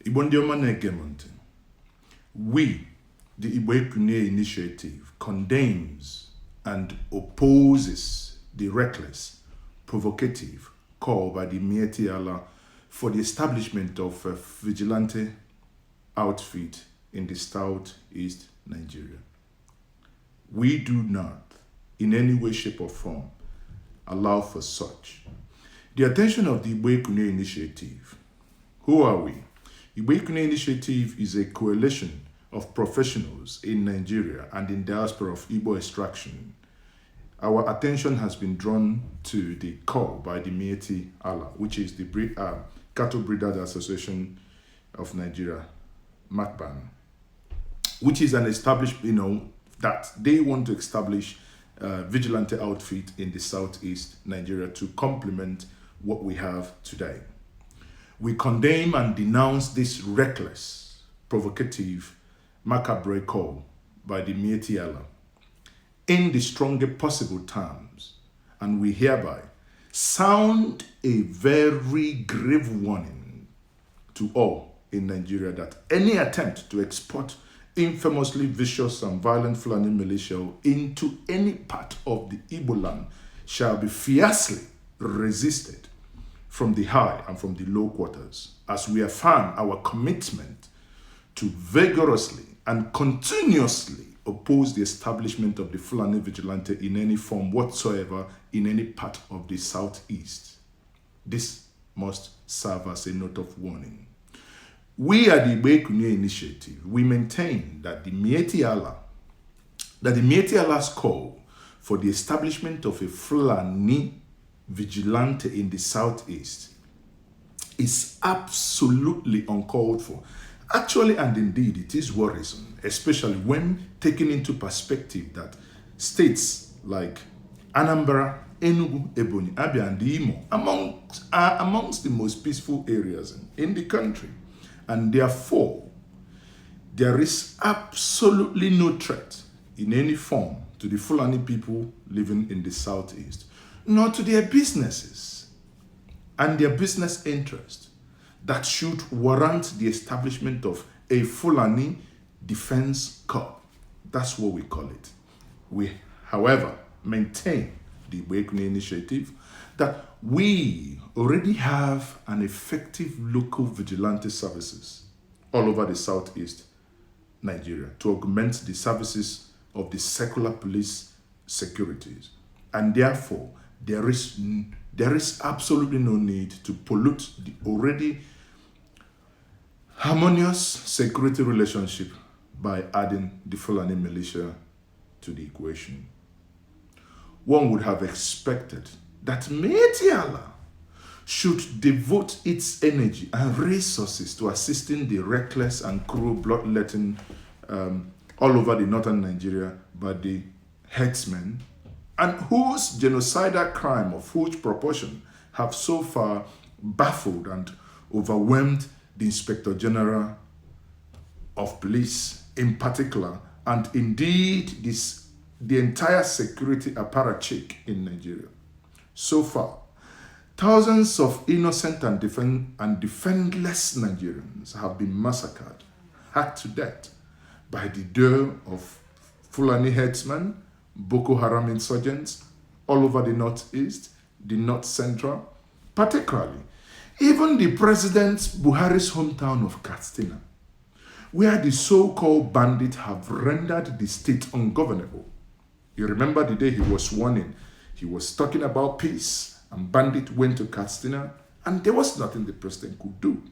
Igbo ndị ọma na-ege m ntị. We, the Igbo Ekunie Initiative, condemns and opposes the reckless, provocative call by the Miyetti Allah for the establishment of a vigilante outfit in the Southeast Nigeria. We do not, in any way, shape, or form, allow for such. The attention of the Igbo Ekunie Initiative. Who are we? Igbo Ekunie Initiative is a coalition of professionals in Nigeria and in diaspora of Igbo extraction. Our attention has been drawn to the call by the Miyetti Allah, which is the Cattle Breeders Association of Nigeria, MACBAN, which is an established, that they want to establish a vigilante outfit in the Southeast Nigeria to complement what we have today. We condemn and denounce this reckless, provocative, macabre call by the Miyetti Allah in the strongest possible terms, and we hereby sound a very grave warning to all in Nigeria that any attempt to export infamously vicious and violent Fulani Militia into any part of the Igboland shall be fiercely resisted from the high and from the low quarters, as we affirm our commitment to vigorously and continuously oppose the establishment of the Fulani Vigilante in any form whatsoever in any part of the Southeast. This must serve as a note of warning. We at the Igbo Ekunie Initiative, we maintain that the Miyetti Allah's call for the establishment of a Fulani Vigilante in the Southeast is absolutely uncalled for. Actually, and indeed, it is worrisome, especially when taking into perspective that states like Anambra, Enugu, Ebonyi, Abia, and Imo are amongst the most peaceful areas in the country. And therefore, there is absolutely no threat in any form to the Fulani people living in the Southeast, nor to their businesses and their business interest that should warrant the establishment of a Fulani Defense Corps. That's what we call it. We, however, maintain the Igbo Ekunie Initiative that we already have an effective local vigilante services all over the Southeast Nigeria to augment the services of the secular police securities. And therefore, there is absolutely no need to pollute the already harmonious security relationship by adding the Fulani Militia to the equation. One would have expected that Miyetti Allah should devote its energy and resources to assisting the reckless and cruel bloodletting all over the northern Nigeria by the herdsmen, and whose genocidal crime of huge proportion have so far baffled and overwhelmed the Inspector General of Police in particular, and indeed the entire security apparatchik in Nigeria. So far, thousands of innocent and defenseless Nigerians have been massacred, hacked to death by the dare of Fulani herdsmen, Boko Haram insurgents all over the Northeast, the North Central, particularly even the President Buhari's hometown of Katsina, where the so-called bandits have rendered the state ungovernable. You remember the day he was sworn in, he was talking about peace, and bandits went to Katsina, and there was nothing the president could do.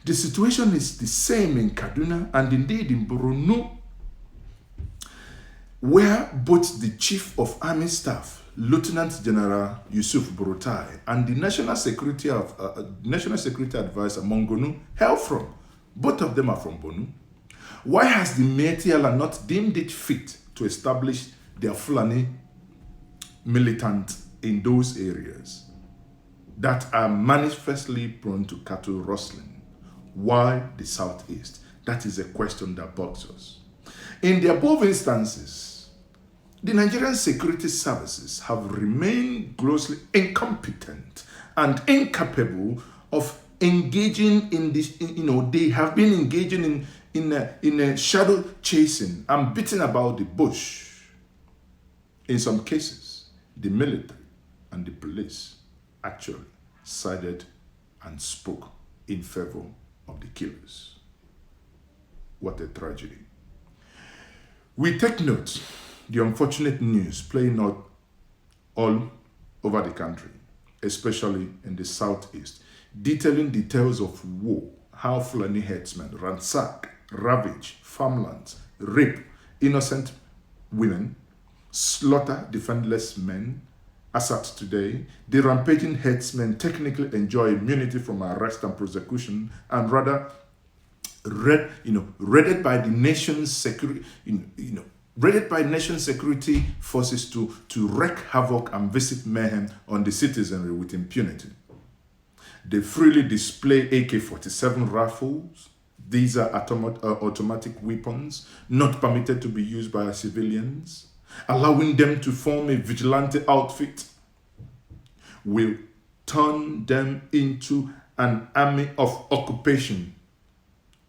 The situation is the same in Kaduna and indeed in Borno, where both the Chief of Army Staff, Lieutenant General Yusuf Burutai, and the National Security Advisor Mongonu hail from. Both of them are from Borno. Why has the Miyetti Allah not deemed it fit to establish their Fulani militant in those areas that are manifestly prone to cattle rustling? Why the Southeast? That is a question that bugs us. In the above instances, the Nigerian security services have remained grossly incompetent and incapable of engaging in this, they have been engaging in a shadow chasing and beating about the bush. In some cases, the military and the police actually sided and spoke in favor of the killers. What a tragedy. We take note the unfortunate news playing out all over the country, especially in the Southeast, detailing details of war, how Fulani herdsmen ransack, ravage farmlands, rape innocent women, slaughter defenseless men. As at today, the rampaging herdsmen technically enjoy immunity from arrest and prosecution, and rather, raided by the nation's security, raided by nation security forces to wreak havoc and visit mayhem on the citizenry with impunity. They freely display AK-47 rifles. These are automatic weapons not permitted to be used by civilians. Allowing them to form a vigilante outfit will turn them into an army of occupation,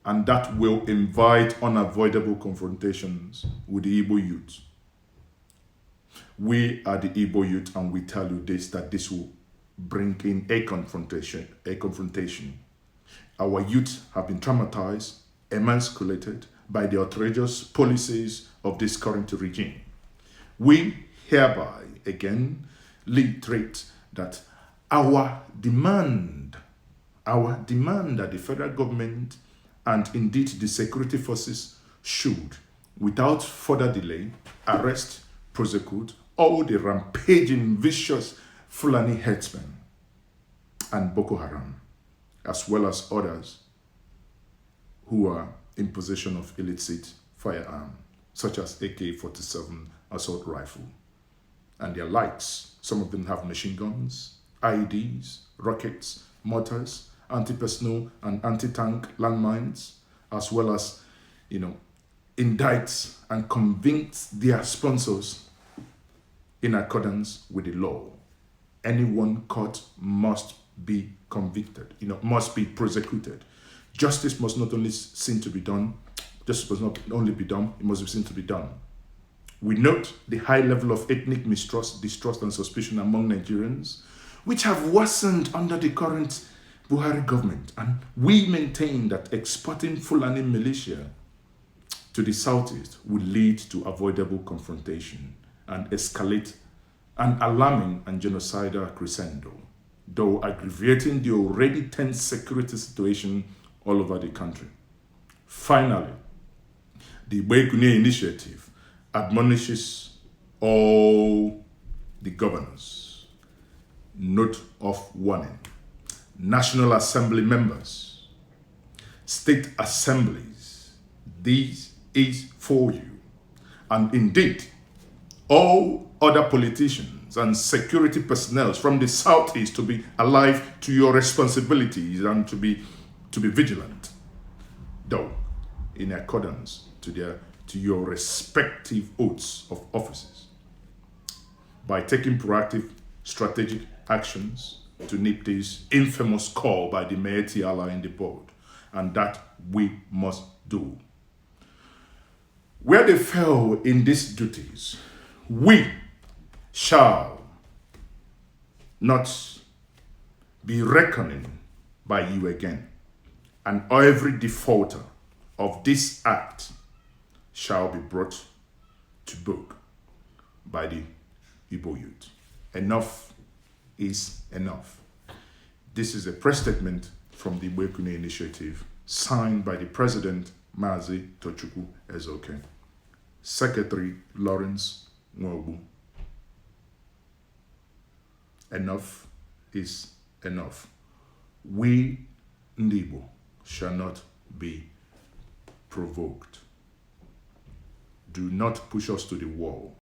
and that will invite unavoidable confrontations with the Igbo youth. We are the Igbo youth, and we tell you this, that this will bring in a confrontation. Our youth have been traumatized, emasculated by the outrageous policies of this current regime. We hereby again reiterate that our demand that the federal government and indeed the security forces should, without further delay, arrest, prosecute all the rampaging, vicious Fulani herdsmen and Boko Haram, as well as others who are in possession of illicit firearms, such as AK-47 assault rifle and their likes. Some of them have machine guns, IEDs, rockets, mortars, anti-personnel and anti-tank landmines, as well as, indict and convict their sponsors in accordance with the law. Anyone caught must be convicted, must be prosecuted. Justice must not only seem to be done, justice must not only be done, it must be seen to be done. We note the high level of ethnic mistrust, distrust, and suspicion among Nigerians, which have worsened under the current Buhari government. And we maintain that exporting Fulani Militia to the Southeast will lead to avoidable confrontation and escalate an alarming and genocidal crescendo, though aggravating the already tense security situation all over the country. Finally, the Igbo Ekunie Initiative admonishes all the governors, note of warning, National Assembly members, state assemblies, this is for you, and indeed all other politicians and security personnel from the Southeast to be alive to your responsibilities and to be vigilant, though in accordance to your respective oaths of offices, by taking proactive strategic actions to nip this infamous call by the Miyetti Allah in the board, and that we must do. Where they fail in these duties, we shall not be reckoning by you again, and every defaulter of this act shall be brought to book by the Igbo youth. Enough is enough. This is a press statement from the Igbo Ekunie Initiative, signed by the President, Mazi Tochukwu Ezoke, Secretary Lawrence Nwogu. Enough is enough. We, Igbo, shall not be provoked. Do not push us to the wall.